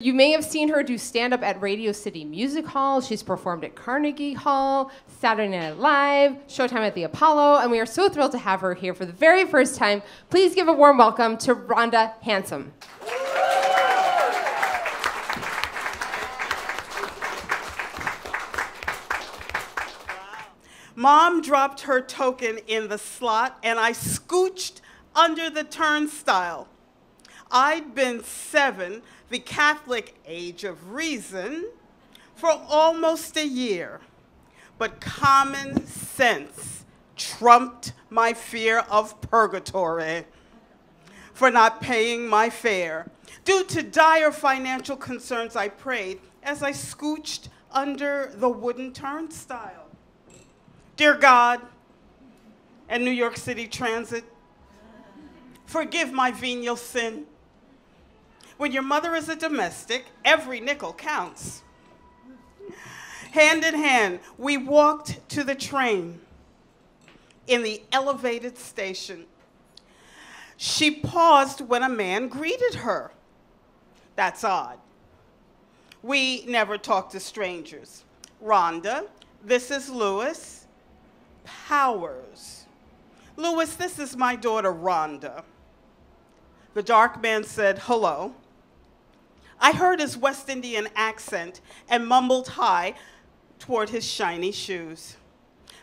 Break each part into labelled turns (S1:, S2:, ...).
S1: You may have seen her do stand-up at Radio City Music Hall. She's performed at Carnegie Hall, Saturday Night Live, Showtime at the Apollo, and we are so thrilled to have her here for the very first time. Please give a warm welcome to Rhonda Hansome.
S2: Mom dropped her token in the slot, and I scooched under the turnstile. I'd been 7, the Catholic age of reason, for almost a year. But common sense trumped my fear of purgatory for not paying my fare. Due to dire financial concerns, I prayed as I scooched under the wooden turnstile. Dear God and New York City Transit, forgive my venial sin. When your mother is a domestic, every nickel counts. Hand in hand, we walked to the train in the elevated station. She paused when a man greeted her. That's odd. We never talk to strangers. Rhonda, this is Louis Powers. Louis, this is my daughter, Rhonda. The dark man said, hello. I heard his West Indian accent and mumbled hi toward his shiny shoes.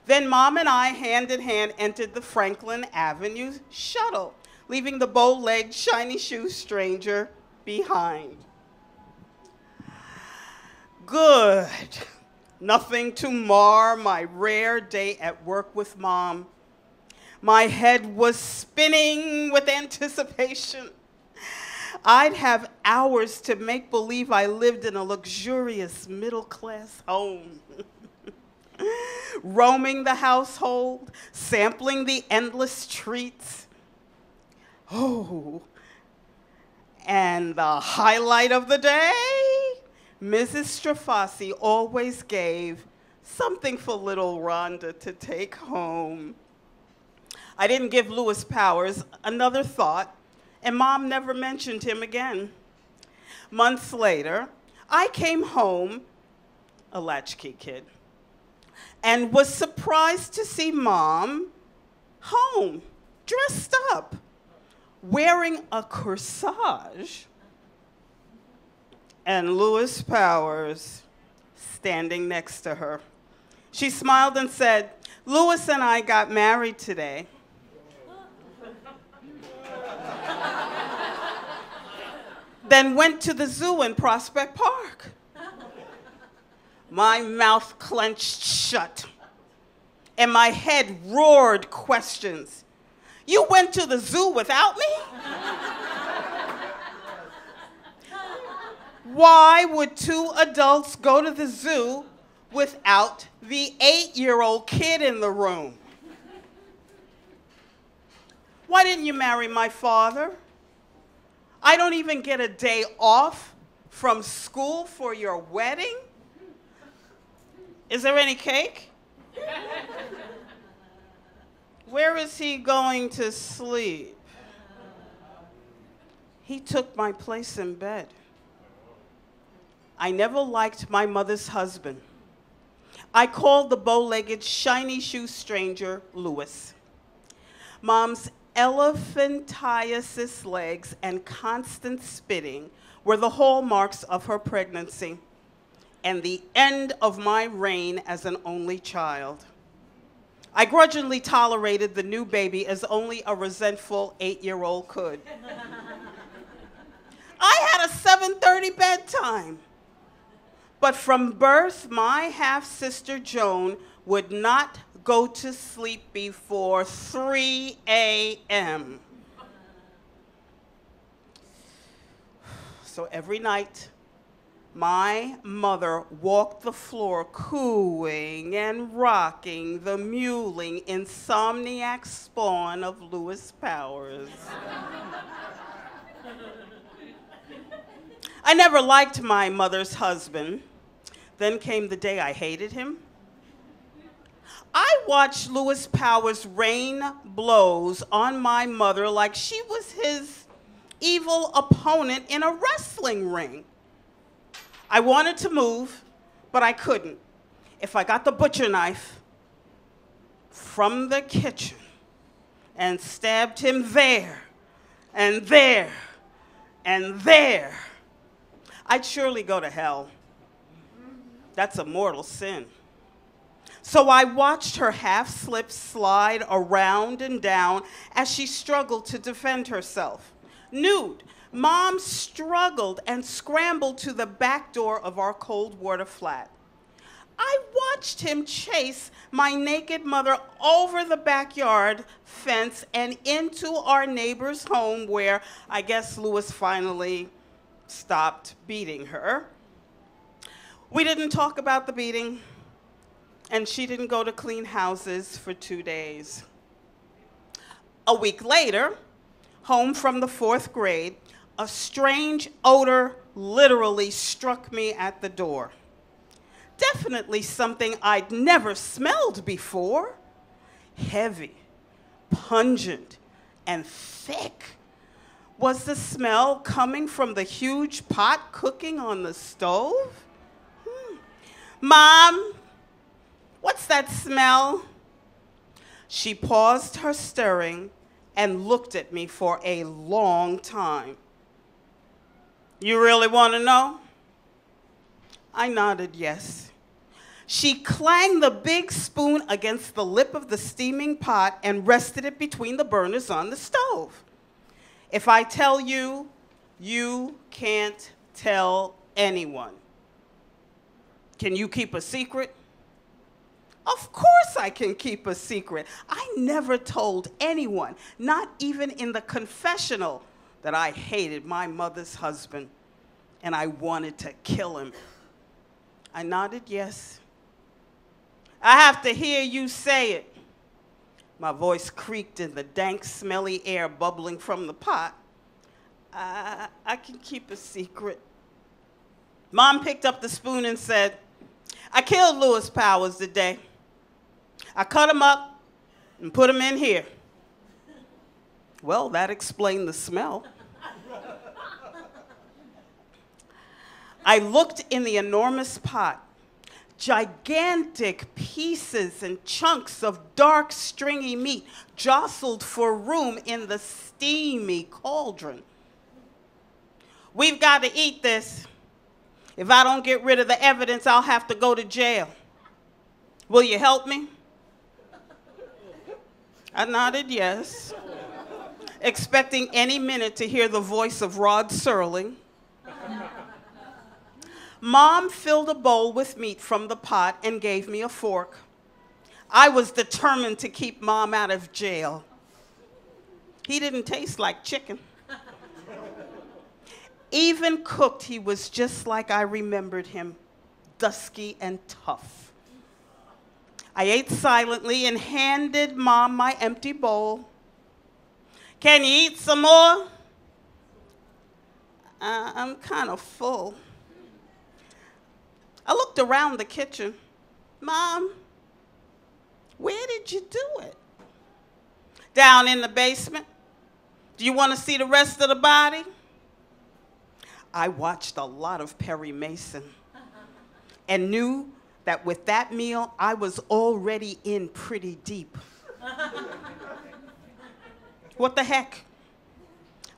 S2: Then Mom and I, hand in hand, entered the Franklin Avenue shuttle, leaving the bow-legged, shiny shoe stranger behind. Good. Nothing to mar my rare day at work with Mom. My head was spinning with anticipation. I'd have hours to make believe I lived in a luxurious middle-class home. Roaming the household, sampling the endless treats. Oh, and the highlight of the day, Mrs. Strafasi always gave something for little Rhonda to take home. I didn't give Louis Powers another thought, and Mom never mentioned him again. Months later, I came home, a latchkey kid, and was surprised to see Mom home, dressed up, wearing a corsage, and Louis Powers standing next to her. She smiled and said, Louis and I got married today. Then went to the zoo in Prospect Park. My mouth clenched shut, and my head roared questions. You went to the zoo without me? Why would 2 adults go to the zoo without the 8-year-old kid in the room? Why didn't you marry my father? I don't even get a day off from school for your wedding? Is there any cake? Where is he going to sleep? He took my place in bed. I never liked my mother's husband. I called the bow-legged, shiny shoe stranger Louis. Mom's elephantiasis legs and constant spitting were the hallmarks of her pregnancy and the end of my reign as an only child. I grudgingly tolerated the new baby as only a resentful 8-year-old could. I had a 7:30 bedtime. But from birth, my half-sister Joan would not go to sleep before 3 a.m. So every night, my mother walked the floor cooing and rocking the mewling insomniac spawn of Louis Powers. I never liked my mother's husband. Then came the day I hated him. I watched Louis Powers rain blows on my mother like she was his evil opponent in a wrestling ring. I wanted to move, but I couldn't. If I got the butcher knife from the kitchen and stabbed him there and there and there, I'd surely go to hell. That's a mortal sin. So I watched her half-slip slide around and down as she struggled to defend herself. Nude, Mom struggled and scrambled to the back door of our cold water flat. I watched him chase my naked mother over the backyard fence and into our neighbor's home where I guess Louis finally stopped beating her. We didn't talk about the beating, and she didn't go to clean houses for 2 days. A week later, home from the 4th grade, a strange odor literally struck me at the door. Definitely something I'd never smelled before. Heavy, pungent, and thick. Was the smell coming from the huge pot cooking on the stove? Mom, what's that smell? She paused her stirring and looked at me for a long time. You really want to know? I nodded yes. She clanged the big spoon against the lip of the steaming pot and rested it between the burners on the stove. If I tell you, you can't tell anyone. Can you keep a secret? Of course I can keep a secret. I never told anyone, not even in the confessional, that I hated my mother's husband and I wanted to kill him. I nodded yes. I have to hear you say it. My voice creaked in the dank, smelly air bubbling from the pot. I can keep a secret. Mom picked up the spoon and said, I killed Louis Powers today. I cut him up and put him in here. Well, that explained the smell. I looked in the enormous pot. Gigantic pieces and chunks of dark, stringy meat jostled for room in the steamy cauldron. We've got to eat this. If I don't get rid of the evidence, I'll have to go to jail. Will you help me? I nodded yes, expecting any minute to hear the voice of Rod Serling. Mom filled a bowl with meat from the pot and gave me a fork. I was determined to keep Mom out of jail. He didn't taste like chicken. Even cooked, he was just like I remembered him, dusky and tough. I ate silently and handed Mom my empty bowl. Can you eat some more? I'm kind of full. I looked around the kitchen. Mom, where did you do it? Down in the basement. Do you want to see the rest of the body? I watched a lot of Perry Mason and knew that with that meal, I was already in pretty deep. What the heck?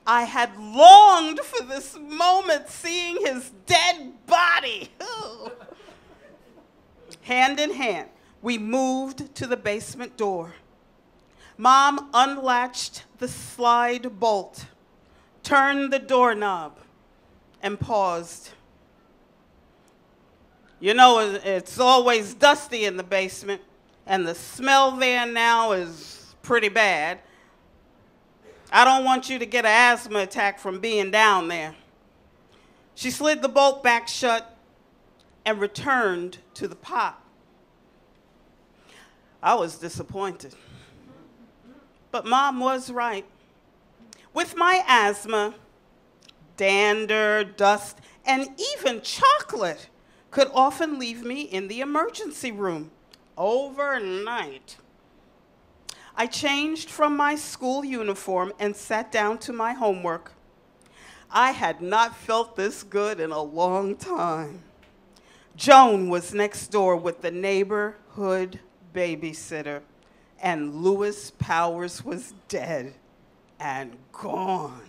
S2: I had longed for this moment, seeing his dead body. Hand in hand, we moved to the basement door. Mom unlatched the slide bolt, turned the doorknob, and paused. You know, it's always dusty in the basement, and the smell there now is pretty bad. I don't want you to get an asthma attack from being down there. She slid the bolt back shut and returned to the pot. I was disappointed. But Mom was right. With my asthma, dander, dust, and even chocolate could often leave me in the emergency room overnight. I changed from my school uniform and sat down to my homework. I had not felt this good in a long time. Joan was next door with the neighborhood babysitter, and Lewis Powers was dead and gone.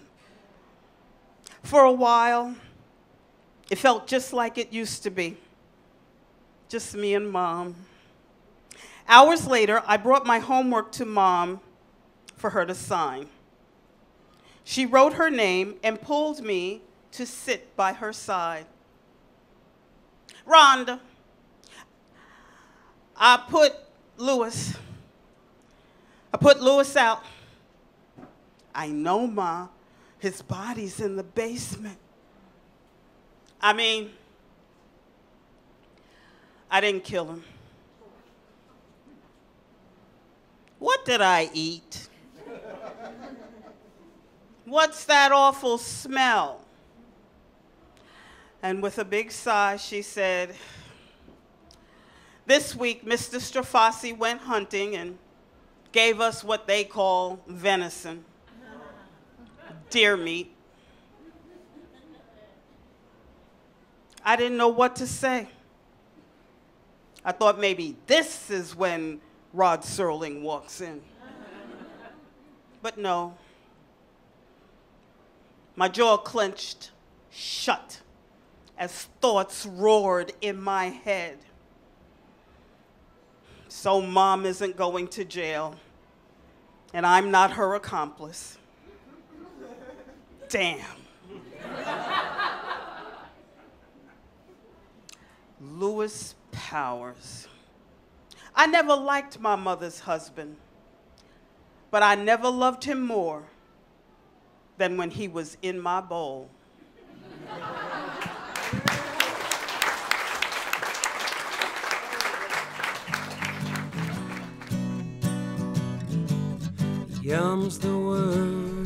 S2: For a while, it felt just like it used to be, just me and Mom. Hours later, I brought my homework to Mom for her to sign. She wrote her name and pulled me to sit by her side. Rhonda, I put Lewis out. I know, Ma, his body's in the basement. I mean, I didn't kill him. What did I eat? What's that awful smell? And with a big sigh, she said, this week, Mr. Strafasi went hunting and gave us what they call venison, deer meat. I didn't know what to say. I thought maybe this is when Rod Serling walks in. But no. My jaw clenched shut as thoughts roared in my head. So Mom isn't going to jail, and I'm not her accomplice. Damn. Lewis Powers. I never liked my mother's husband, but I never loved him more than when he was in my bowl.
S3: Yum's the word